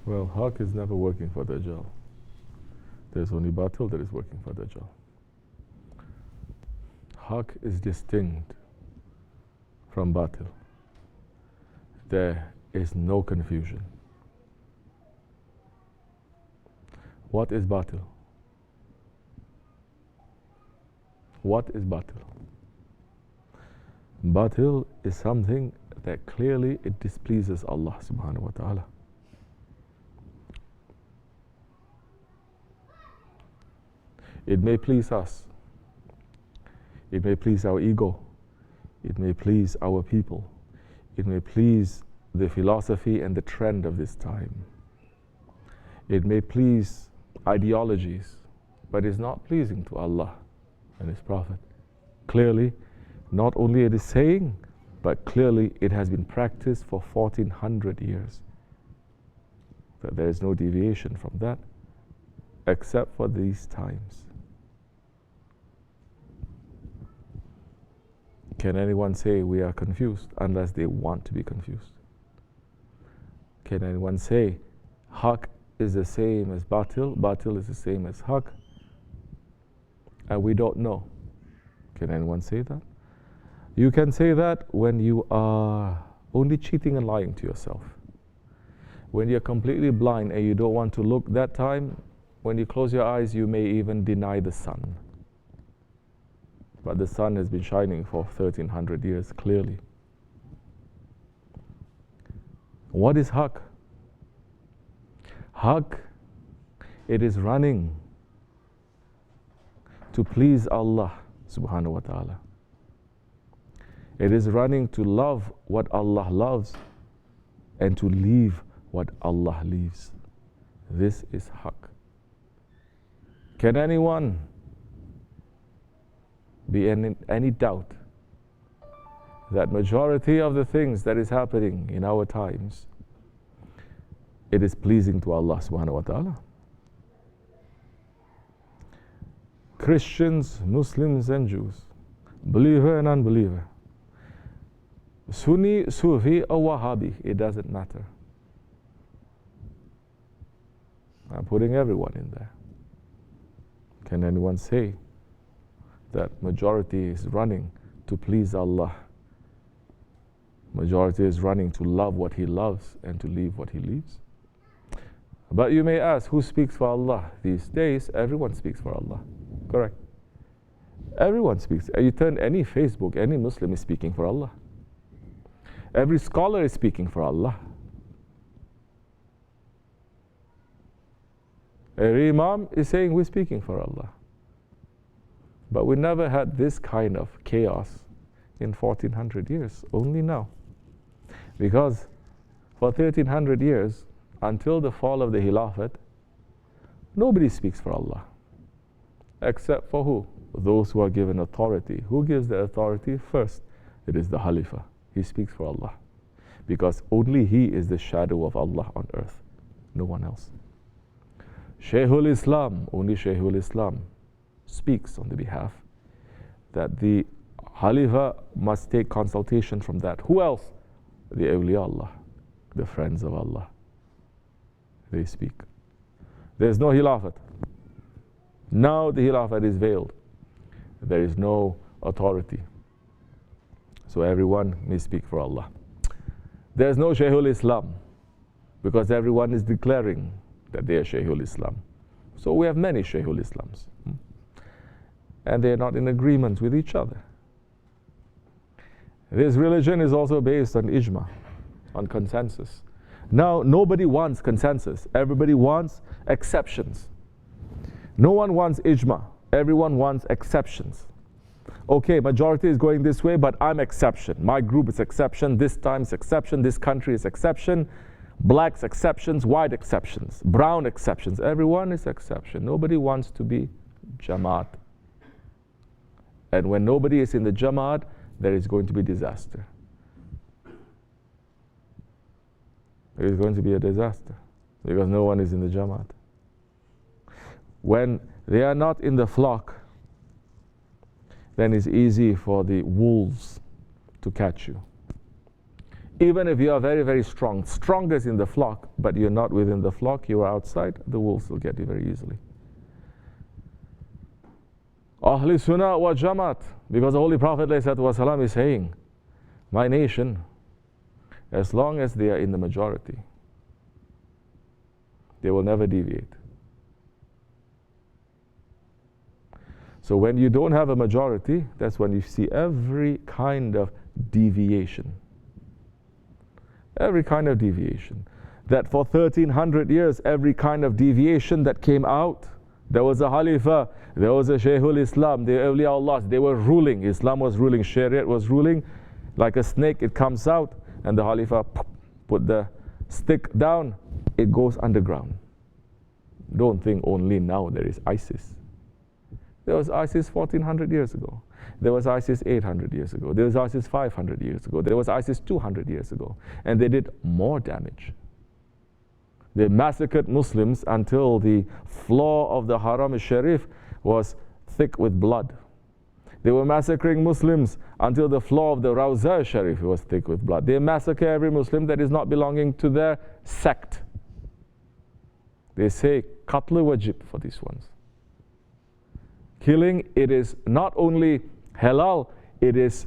Well, Hakk is never working for Dajjal. There's only Batil that is working for Dajjal. Hakk is distinct from Batil. There is no confusion. What is Batil? What is Batil? Batil is something that clearly it displeases Allah subhanahu wa ta'ala. It may please us. It may please our ego. It may please our people. It may please the philosophy and the trend of this time. It may please ideologies, but it's not pleasing to Allah and His Prophet. Clearly, not only it is saying, but clearly it has been practiced for 1400 years. That there is no deviation from that, except for these times. Can anyone say we are confused unless they want to be confused? Can anyone say Hakk is the same as Batil, Batil is the same as Hakk, and we don't know? Can anyone say that? You can say that when you are only cheating and lying to yourself. When you're completely blind and you don't want to look that time, when you close your eyes, you may even deny the sun. But the sun has been shining for 1300 years clearly. What is Hakk? Hakk, it is running to please Allah subhanahu wa ta'ala. It is running to love what Allah loves and to leave what Allah leaves. This is Hakk. Can anyone be in any doubt that majority of the things that is happening in our times, it is pleasing to Allah subhanahu wa ta'ala? Christians, Muslims and Jews, believer and unbeliever, Sunni, Sufi or Wahhabi, it doesn't matter. I'm putting everyone in there. Can anyone say that majority is running to please Allah? Majority is running to love what He loves and to leave what He leaves? But you may ask, who speaks for Allah? These days, everyone speaks for Allah. Correct. Everyone speaks. You turn any Facebook, any Muslim is speaking for Allah. Every scholar is speaking for Allah. Every Imam is saying we're speaking for Allah. But we never had this kind of chaos in 1400 years, only now. Because for 1300 years, until the fall of the Khilafat, nobody speaks for Allah. Except for who? Those who are given authority. Who gives the authority first? It is the Khalifah. He speaks for Allah. Because only he is the shadow of Allah on earth. No one else. Shaykhul Islam, only Shaykhul Islam speaks on the behalf that the Khalifah must take consultation from that. Who else? The awliya Allah, the friends of Allah. They speak. There's no Khilafat. Now the Khilafat is veiled. There is no authority. So everyone may speak for Allah. There's no Shaykhul Islam because everyone is declaring that they are Shaykhul Islam. So we have many Shaykhul Islams. And they are not in agreement with each other. This religion is also based on ijma, on consensus. Now, nobody wants consensus. Everybody wants exceptions. No one wants ijma. Everyone wants exceptions. Okay, majority is going this way, but I'm exception. My group is exception. This time is exception. This country is exception. Blacks exceptions, white exceptions, brown exceptions. Everyone is exception. Nobody wants to be Jamaat. And when nobody is in the Jamaat, there is going to be disaster. There is going to be a disaster because no one is in the Jamaat. When they are not in the flock, then it's easy for the wolves to catch you. Even if you are very, very strong, strongest in the flock, but you're not within the flock, you are outside, the wolves will get you very easily. Ahli Sunnah wa Jamaat, because the Holy Prophet ﷺ is saying, my nation, as long as they are in the majority, they will never deviate. So when you don't have a majority, that's when you see every kind of deviation. Every kind of deviation. That for 1300 years, every kind of deviation that came out, there was a Khalifah, there was a Shaykhul Islam, the awliya Allah, they were ruling. Islam was ruling, Shariat was ruling. Like a snake, it comes out, and the Khalifah put the stick down, it goes underground. Don't think only now there is ISIS. There was ISIS 1400 years ago. There was ISIS 800 years ago. There was ISIS 500 years ago. There was ISIS 200 years ago. And they did more damage. They massacred Muslims until the floor of the Haram al-Sharif was thick with blood. They were massacring Muslims until the floor of the Rawza al-Sharif was thick with blood. They massacre every Muslim that is not belonging to their sect. They say, qatl wajib for these ones. Killing, it is not only halal, it is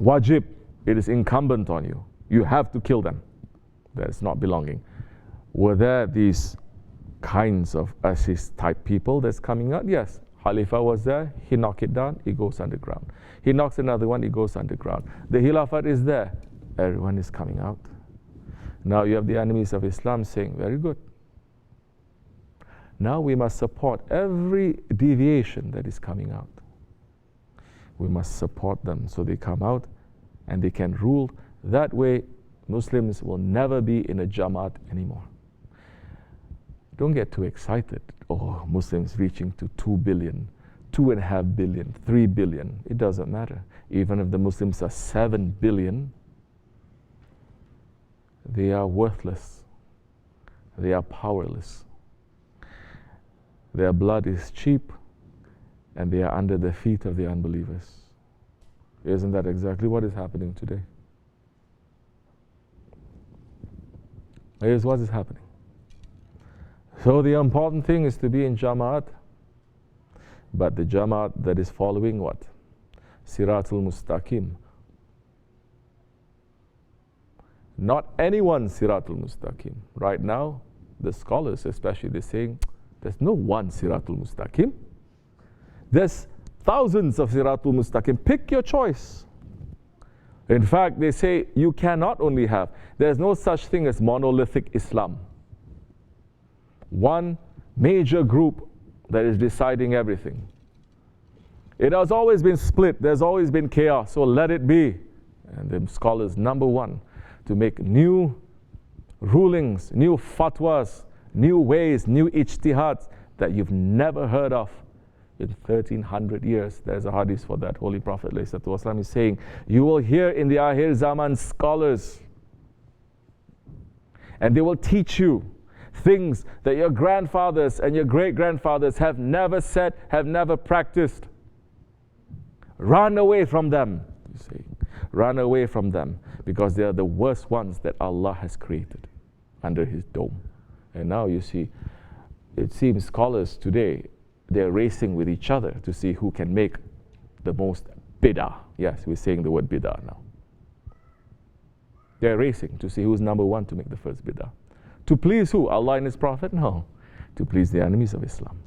wajib, it is incumbent on you. You have to kill them. That is not belonging. Were there these kinds of ISIS type people that's coming out? Yes. Khalifah was there, he knocked it down, he goes underground. He knocks another one, he goes underground. The Khilafat is there, everyone is coming out. Now you have the enemies of Islam saying, very good. Now we must support every deviation that is coming out. We must support them so they come out and they can rule. That way, Muslims will never be in a Jamaat anymore. Don't get too excited. Oh, Muslims reaching to 2 billion, 2.5 billion, 3 billion. It doesn't matter. Even if the Muslims are 7 billion, they are worthless. They are powerless. Their blood is cheap, and they are under the feet of the unbelievers. Isn't that exactly what is happening today? Here's what is happening. So the important thing is to be in Jamaat, but the Jamaat that is following what? Siratul Mustaqim. Not anyone Siratul Mustaqim. Right now, the scholars especially, they're saying, there's no one Siratul Mustaqim. There's thousands of Siratul Mustaqim. Pick your choice. In fact, they say you cannot only have, there's no such thing as monolithic Islam. One major group that is deciding everything. It has always been split. There's always been chaos. So let it be. And the scholars, number one, to make new rulings, new fatwas, new ways, new ijtihads that you've never heard of in 1300 years. There's a hadith for that. Holy Prophet ﷺ is saying, you will hear in the Akhir Zaman scholars, and they will teach you things that your grandfathers and your great-grandfathers have never said, have never practiced. Run away from them, you see. Run away from them, because they are the worst ones that Allah has created under His dome. And now you see, it seems scholars today, they're racing with each other to see who can make the most bid'ah. Yes, we're saying the word bid'ah now. They're racing to see who's number one to make the first bid'ah. To please who? Allah and His Prophet? No. To please the enemies of Islam.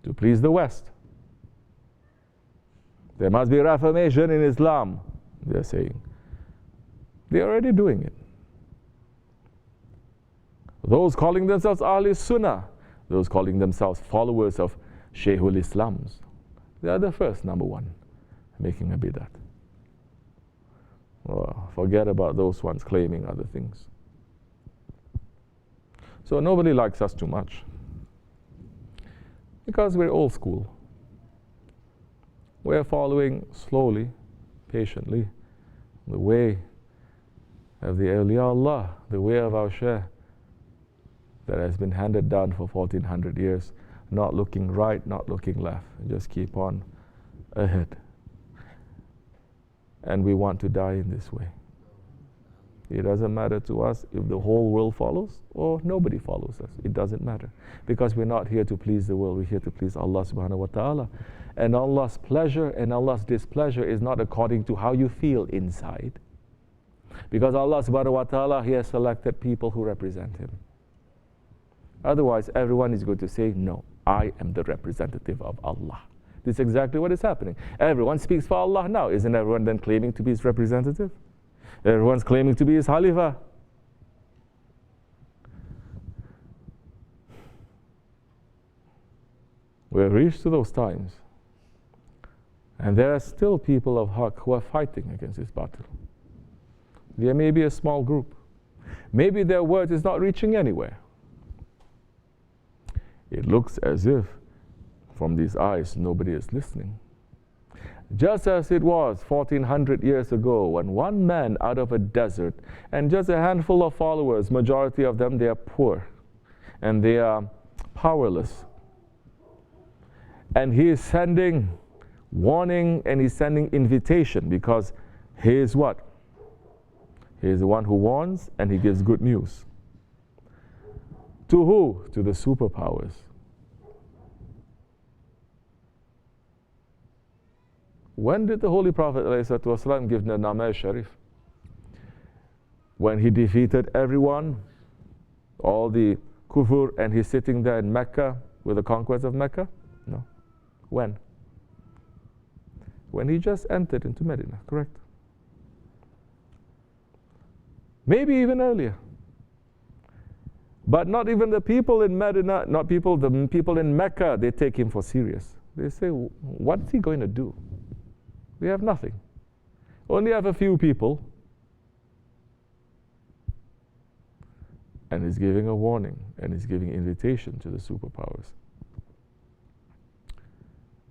To please the West. There must be reformation in Islam, they're saying. They're already doing it. Those calling themselves Ahli Sunnah, those calling themselves followers of Shaykhul Islams, they are the first, number one, making a bid'ah. Oh, forget about those ones claiming other things. So nobody likes us too much, because we're old school. We're following slowly, patiently, the way of the awliya Allah, the way of our Shaykh, that has been handed down for 1400 years, not looking right, not looking left. Just keep on ahead. And we want to die in this way. It doesn't matter to us if the whole world follows or nobody follows us. It doesn't matter. Because we're not here to please the world. We're here to please Allah subhanahu wa ta'ala. And Allah's pleasure and Allah's displeasure is not according to how you feel inside. Because Allah subhanahu wa ta'ala, He has selected people who represent Him. Otherwise, everyone is going to say, no, I am the representative of Allah. This is exactly what is happening. Everyone speaks for Allah now. Isn't everyone then claiming to be His representative? Everyone's claiming to be His Khalifah. We've reached to those times. And there are still people of Hakk who are fighting against this battle. There may be a small group. Maybe their word is not reaching anywhere. It looks as if from these eyes nobody is listening. Just as it was 1400 years ago when one man out of a desert and just a handful of followers, majority of them, they are poor and they are powerless. And he is sending warning and he's sending invitation because he is what? He is the one who warns and he gives good news. To who? To the superpowers. When did the Holy Prophet ﷺ give the Nama Sharif? When he defeated everyone, all the kufur, and he's sitting there in Mecca with the conquest of Mecca? No. When? When he just entered into Medina, correct? Maybe even earlier. But not even the people in Medina, the people in Mecca, they take him for serious. They say, what's he going to do? We have nothing. Only have a few people. And he's giving a warning and he's giving invitation to the superpowers.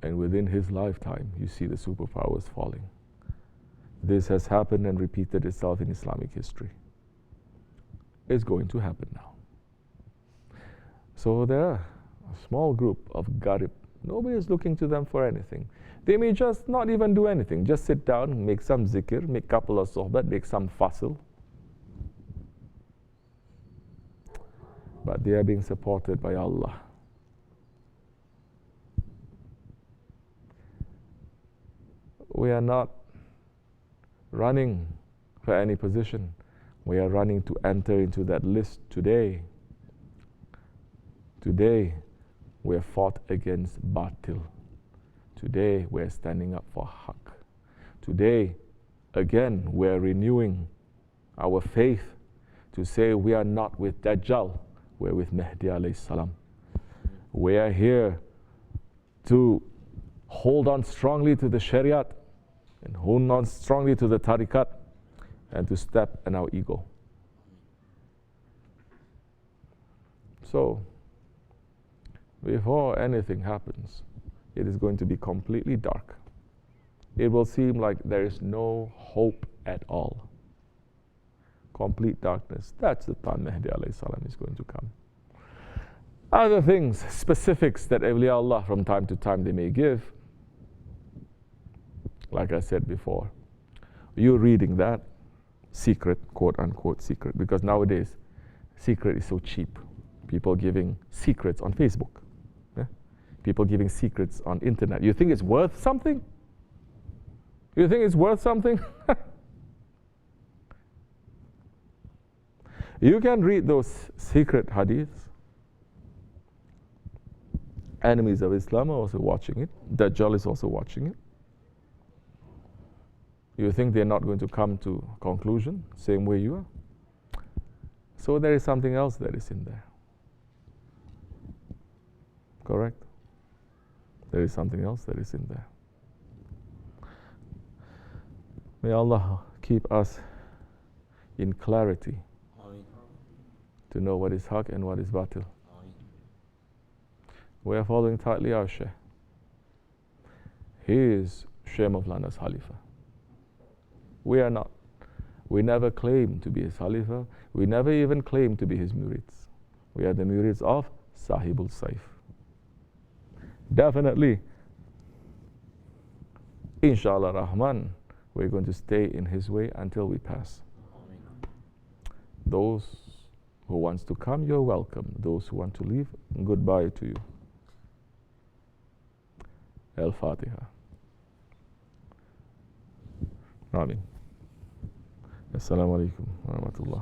And within his lifetime, you see the superpowers falling. This has happened and repeated itself in Islamic history. It's going to happen now. So there are a small group of gharib. Nobody is looking to them for anything. They may just not even do anything. Just sit down, make some zikr, make a couple of sohbat, make some fasil. But they are being supported by Allah. We are not running for any position. We are running to enter into that list today. Today, we have fought against Batil. Today, we are standing up for Hakk. Today, again, we are renewing our faith to say we are not with Dajjal, we are with Mahdi alayhi salam. We are here to hold on strongly to the Shariat and hold on strongly to the Tariqat and to step in our ego. So, before anything happens, it is going to be completely dark. It will seem like there is no hope at all. Complete darkness. That's the time Mahdi alayhi salam is going to come. Other things, specifics that awliya Allah from time to time they may give, like I said before, you're reading that, secret, quote unquote secret, because nowadays secret is so cheap. People giving secrets on Facebook. People giving secrets on internet. You think it's worth something? You think it's worth something? You can read those secret hadiths. Enemies of Islam are also watching it. Dajjal is also watching it. You think they're not going to come to conclusion, same way you are? So there is something else that is in there. Correct? There is something else that is in there. May Allah keep us in clarity to know what is Hakk and what is Batil. We are following tightly our Shaykh. He is Shaykh Mawlana's Khalifah. We are not. We never claim to be his Khalifah. We never even claim to be his murids. We are the murids of SahibulSaif. Definitely, inshallah Rahman, We're going to stay in His way until we pass. Those who wants to come, you're welcome. Those who want to leave, goodbye to you. Al-Fatiha. Amin. Assalamu alaikum wa rahmatullah.